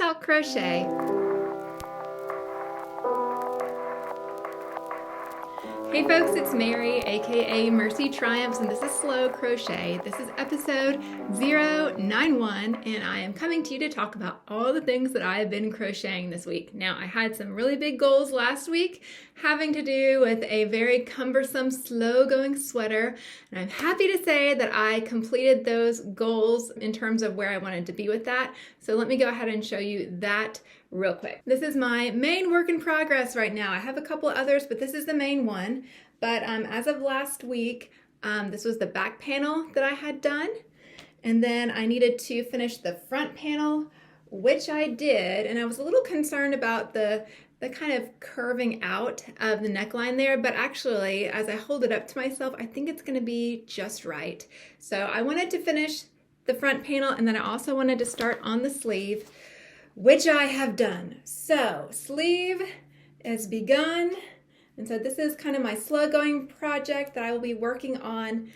talk crochet. Hey folks, it's Mary, aka MercyTriumphs, and this is Slow Crochet. This is episode 091, and I am coming to you to talk about all the things that I have been crocheting this week. Now, I had some really big goals last week having to do with a very cumbersome, slow-going sweater, and I'm happy to say that I completed those goals in terms of where I wanted to be with that. So let me go ahead and show you that real quick. This is my main work in progress right now. I have a couple others, but this is the main one. But as of last week, this was the back panel that I had done. And then I needed to finish the front panel, which I did. And I was a little concerned about the kind of curving out of the neckline there. But actually, as I hold it up to myself, I think it's going to be just right. So I wanted to finish the front panel, and then I also wanted to start on the sleeve, which I have done. So sleeve has begun. And so this is kind of my slow going project that I will be working on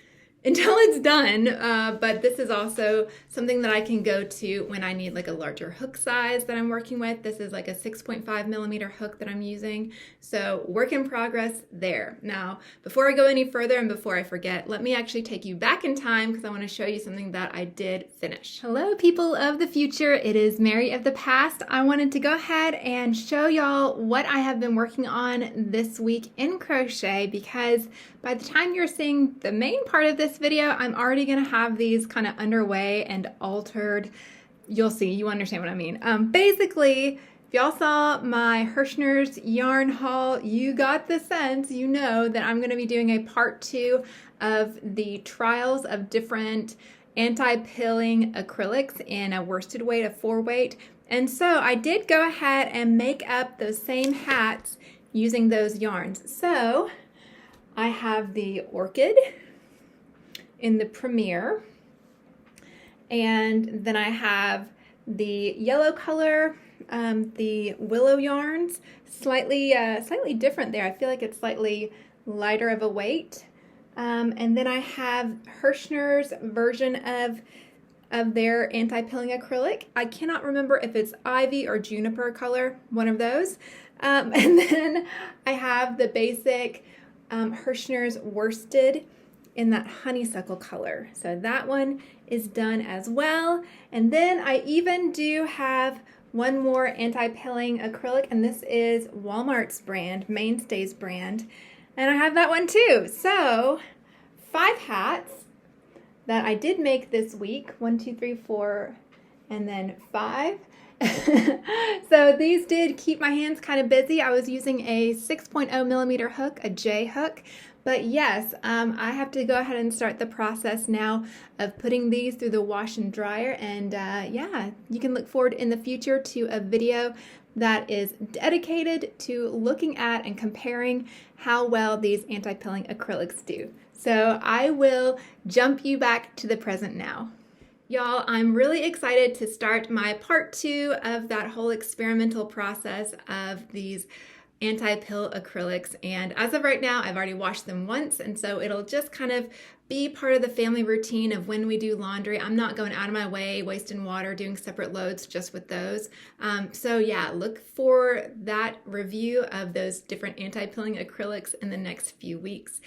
until it's done. But this is also something that I can go to when I need like a larger hook size that I'm working with. This is like a 6.5 millimeter hook that I'm using. So work in progress there. Now, before I go any further and before I forget, let me actually take you back in time because I want to show you something that I did finish. Hello, people of the future. It is Mary of the past. I wanted to go ahead and show y'all what I have been working on this week in crochet, because by the time you're seeing the main part of this video, I'm already going to have these kind of underway and altered. You'll see, you understand what I mean. Basically, if y'all saw my Hirschner's yarn haul, you got the sense, you know that I'm going to be doing a part 2 of the trials of different anti-pilling acrylics in a worsted weight, a 4 weight. And so I did go ahead and make up those same hats using those yarns. So I have the Orchid in the Premier, and then I have the yellow color, the Willow yarns, slightly different there. I feel like it's slightly lighter of a weight. And then I have Hirschner's version of their anti-pilling acrylic. I cannot remember if it's Ivy or Juniper color, one of those. And then I have the basic Hirschner's worsted in that honeysuckle color. So that one is done as well. And then I even do have one more anti-pilling acrylic, and this is Walmart's brand, Mainstays brand. And I have that one too. So 5 hats that I did make this week. 1, 2, 3, 4, and then 5. So these did keep my hands kind of busy. I was using a 6.0 millimeter hook, a J hook. But yes, I have to go ahead and start the process now of putting these through the wash and dryer. And yeah, you can look forward in the future to a video that is dedicated to looking at and comparing how well these anti-pilling acrylics do. So I will jump you back to the present now. Y'all, I'm really excited to start my part 2 of that whole experimental process of these anti-pill acrylics. And as of right now, I've already washed them once, and so it'll just kind of be part of the family routine of when we do laundry. I'm not going out of my way, wasting water, doing separate loads just with those. So yeah, look for that review of those different anti-pilling acrylics in the next few weeks.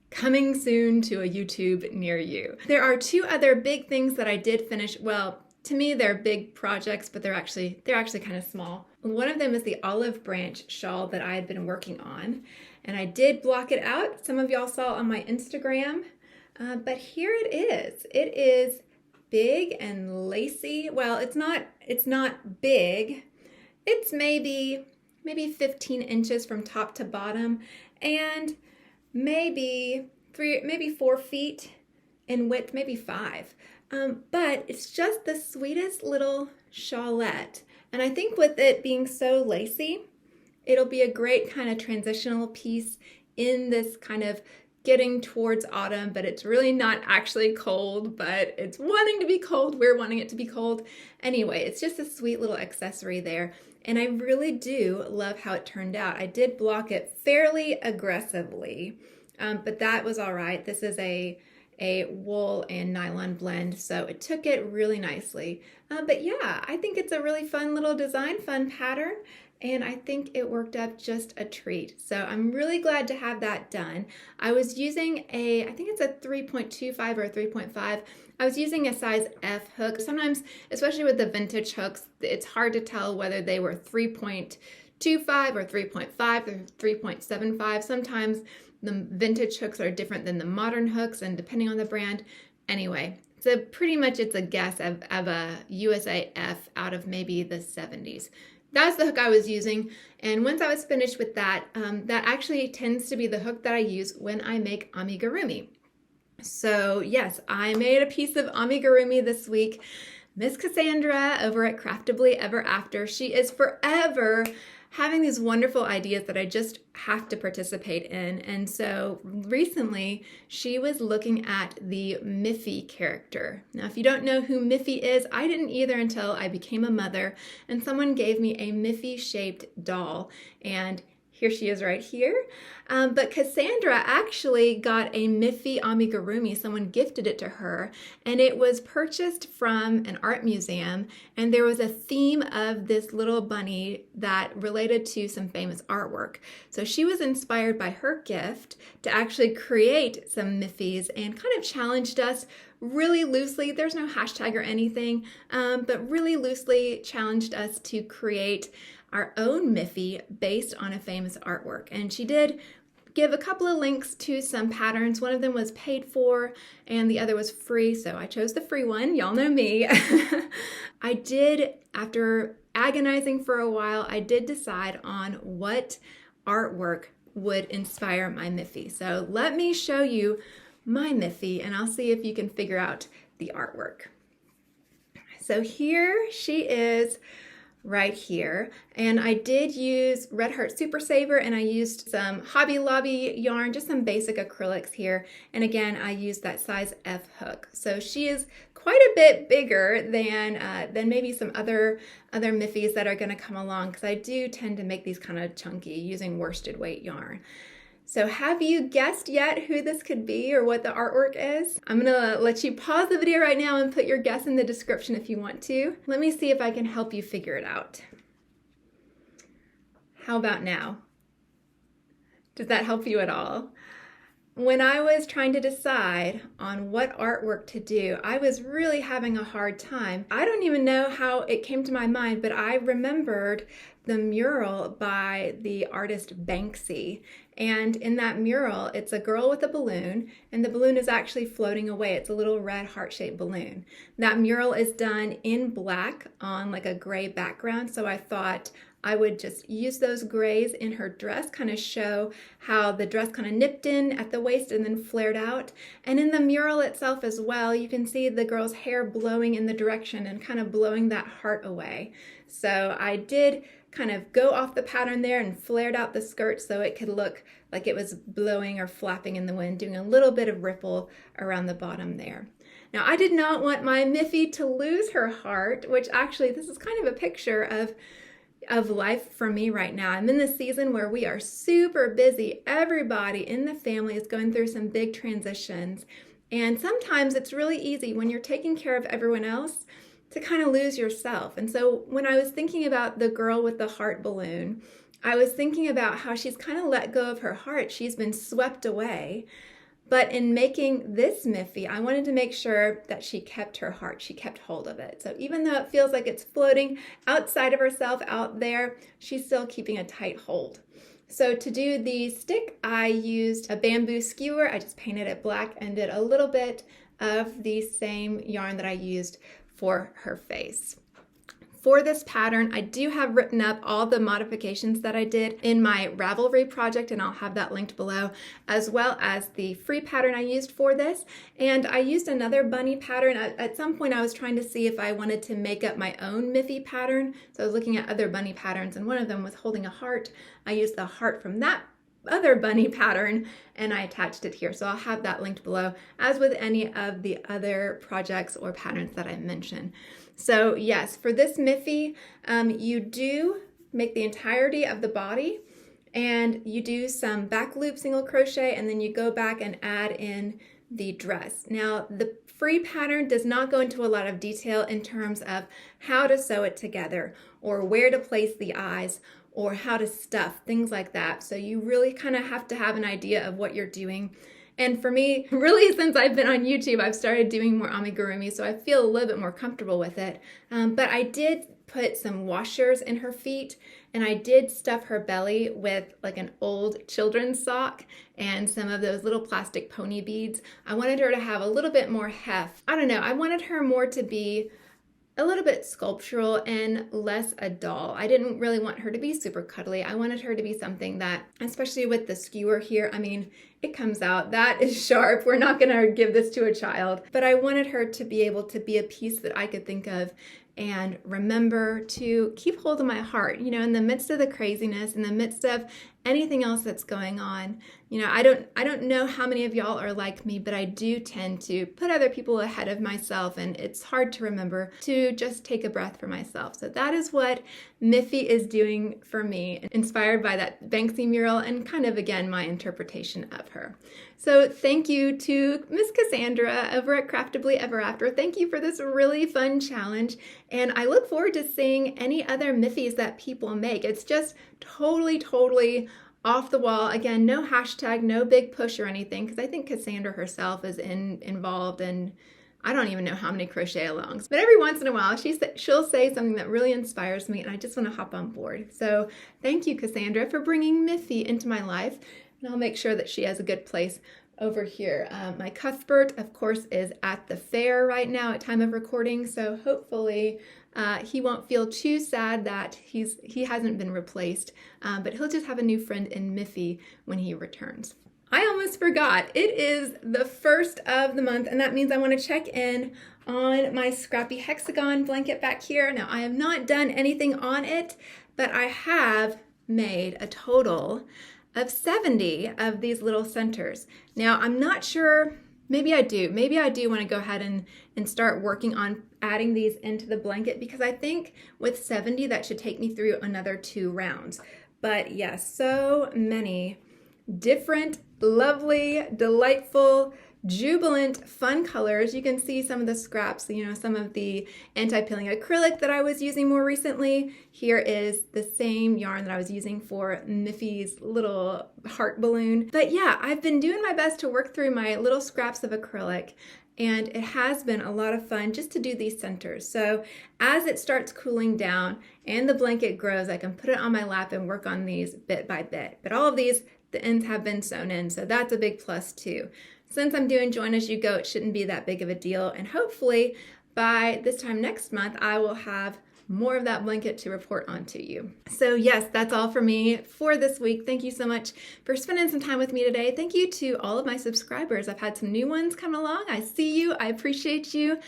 Coming soon to a YouTube near you. There are 2 other big things that I did finish. Well, to me, they're big projects, but they're actually kind of small. One of them is the olive branch shawl that I had been working on, and I did block it out. Some of y'all saw on my Instagram, but here it is. It is big and lacy. Well, it's not big. It's maybe 15 inches from top to bottom, and maybe 4 feet in width, maybe 5. But it's just the sweetest little shawlette. And I think with it being so lacy, it'll be a great kind of transitional piece in this kind of getting towards autumn, but it's really not actually cold, but it's wanting to be cold. We're wanting it to be cold. Anyway, it's just a sweet little accessory there. And I really do love how it turned out. I did block it fairly aggressively, but that was all right. This is a a wool and nylon blend, so it took it really nicely. But yeah, I think it's a really fun little design, fun pattern, and I think it worked up just a treat. So I'm really glad to have that done. I was using I think it's a 3.25 or a 3.5. I was using a size F hook. Sometimes, especially with the vintage hooks, it's hard to tell whether they were 3.25 or 3.5 or 3.75. Sometimes the vintage hooks are different than the modern hooks, and depending on the brand. Anyway, so pretty much it's a guess of a USA F out of maybe the 70s. That's the hook I was using, and once I was finished with that, that actually tends to be the hook that I use when I make amigurumi. So yes, I made a piece of amigurumi this week. Miss Cassandra over at Craftably Ever After, she is forever having these wonderful ideas that I just have to participate in. And so recently she was looking at the Miffy character. Now, if you don't know who Miffy is, I didn't either until I became a mother and someone gave me a Miffy shaped doll, and here she is right here. But Cassandra actually got a Miffy amigurumi. Someone gifted it to her, and it was purchased from an art museum, and there was a theme of this little bunny that related to some famous artwork. So she was inspired by her gift to actually create some Miffys and kind of challenged us really loosely. There's no hashtag or anything, but really loosely challenged us to create our own Miffy based on a famous artwork. And she did give a couple of links to some patterns. One of them was paid for and the other was free, so I chose the free one. Y'all know me. I did, after agonizing for a while, I did decide on what artwork would inspire my Miffy. So let me show you my Miffy and I'll see if you can figure out the artwork. So here she is right here, and I did use Red Heart Super Saver, and I used some Hobby Lobby yarn, just some basic acrylics here, and again I used that size F hook. So she is quite a bit bigger than maybe some other Miffys that are going to come along, because I do tend to make these kind of chunky using worsted weight yarn. So have you guessed yet who this could be or what the artwork is? I'm gonna let you pause the video right now and put your guess in the description if you want to. Let me see if I can help you figure it out. How about now? Does that help you at all? When I was trying to decide on what artwork to do, I was really having a hard time. I don't even know how it came to my mind, but I remembered the mural by the artist Banksy. And in that mural, it's a girl with a balloon, and the balloon is actually floating away. It's a little red heart-shaped balloon. That mural is done in black on like a gray background, so I thought I would just use those grays in her dress, kind of show how the dress kind of nipped in at the waist and then flared out. And in the mural itself as well, you can see the girl's hair blowing in the direction and kind of blowing that heart away. So I did kind of go off the pattern there and flared out the skirt so it could look like it was blowing or flapping in the wind, doing a little bit of ripple around the bottom there. Now, I did not want my Miffy to lose her heart, which actually this is kind of a picture of life for me right now. I'm in the season where we are super busy. Everybody in the family is going through some big transitions. And sometimes it's really easy when you're taking care of everyone else to kind of lose yourself. And so when I was thinking about the girl with the heart balloon, I was thinking about how she's kind of let go of her heart. She's been swept away. But in making this Miffy, I wanted to make sure that she kept her heart, she kept hold of it. So even though it feels like it's floating outside of herself out there, she's still keeping a tight hold. So to do the stick, I used a bamboo skewer. I just painted it black and did a little bit of the same yarn that I used for her face. For this pattern, I do have written up all the modifications that I did in my Ravelry project, and I'll have that linked below, as well as the free pattern I used for this. And I used another bunny pattern. At some point, I was trying to see if I wanted to make up my own Miffy pattern. So I was looking at other bunny patterns, and one of them was holding a heart. I used the heart from that other bunny pattern and I attached it here. So I'll have that linked below, as with any of the other projects or patterns that I mentioned. So yes, for this Miffy, you do make the entirety of the body, and you do some back loop single crochet, and then you go back and add in the dress. Now, the free pattern does not go into a lot of detail in terms of how to sew it together or where to place the eyes or how to stuff, things like that. So you really kind of have to have an idea of what you're doing. And for me, really, since I've been on YouTube, I've started doing more amigurumi, so I feel a little bit more comfortable with it. But I did put some washers in her feet, and I did stuff her belly with like an old children's sock and some of those little plastic pony beads. I wanted her to have a little bit more heft. I don't know, I wanted her more to be a little bit sculptural and less a doll. I didn't really want her to be super cuddly. I wanted her to be something that, especially with the skewer here, I mean, it comes out. That is sharp. We're not gonna give this to a child. But I wanted her to be able to be a piece that I could think of and remember to keep hold of my heart, you know, in the midst of the craziness, in the midst of anything else that's going on. You know, I don't know how many of y'all are like me, but I do tend to put other people ahead of myself, and it's hard to remember to just take a breath for myself. So that is what Miffy is doing for me, inspired by that Banksy mural and kind of, again, my interpretation of her. So thank you to Miss Cassandra over at Craftably Ever After. Thank you for this really fun challenge, and I look forward to seeing any other Miffys that people make. It's just totally off the wall. Again, no hashtag, no big push or anything, because I think Cassandra herself is involved in I don't even know how many crochet alongs. But every once in a while, she'll say something that really inspires me, and I just want to hop on board. So thank you, Cassandra, for bringing Miffy into my life, and I'll make sure that she has a good place over here. My Cuthbert, of course, is at the fair right now at time of recording, so hopefully he won't feel too sad that he hasn't been replaced, but he'll just have a new friend in Miffy when he returns. I almost forgot. It is the 1st of the month, and that means I want to check in on my Scrappy Hexagon blanket back here. Now, I have not done anything on it, but I have made a total of 70 of these little centers. Now, I'm not sure, maybe I do want to go ahead and start working on adding these into the blanket, because I think with 70, that should take me through another 2 rounds. But yes, so many different, lovely, delightful, jubilant, fun colors. You can see some of the scraps, you know, some of the anti-peeling acrylic that I was using more recently. Here is the same yarn that I was using for Miffy's little heart balloon. But yeah, I've been doing my best to work through my little scraps of acrylic, and it has been a lot of fun just to do these centers. So as it starts cooling down and the blanket grows, I can put it on my lap and work on these bit by bit. But all of these, the ends have been sewn in, so that's a big plus too. Since I'm doing join as you go, it shouldn't be that big of a deal, and hopefully by this time next month, I will have more of that blanket to report on to you. So yes, that's all for me for this week. Thank you so much for spending some time with me today. Thank you to all of my subscribers. I've had some new ones come along. I see you, I appreciate you.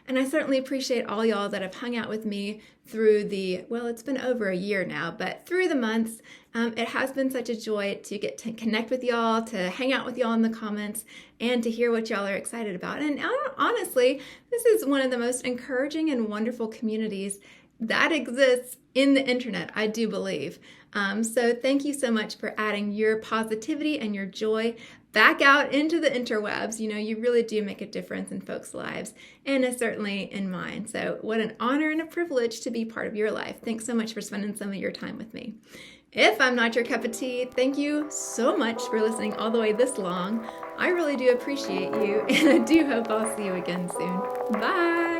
And I certainly appreciate all y'all that have hung out with me through well, it's been over a year now, but through the months. It has been such a joy to get to connect with y'all, to hang out with y'all in the comments, and to hear what y'all are excited about. And honestly, this is one of the most encouraging and wonderful communities that exists in the internet, I do believe. So thank you so much for adding your positivity and your joy back out into the interwebs. You know, you really do make a difference in folks' lives, and certainly in mine. So what an honor and a privilege to be part of your life. Thanks so much for spending some of your time with me. If I'm not your cup of tea, thank you so much for listening all the way this long. I really do appreciate you, and I do hope I'll see you again soon. Bye!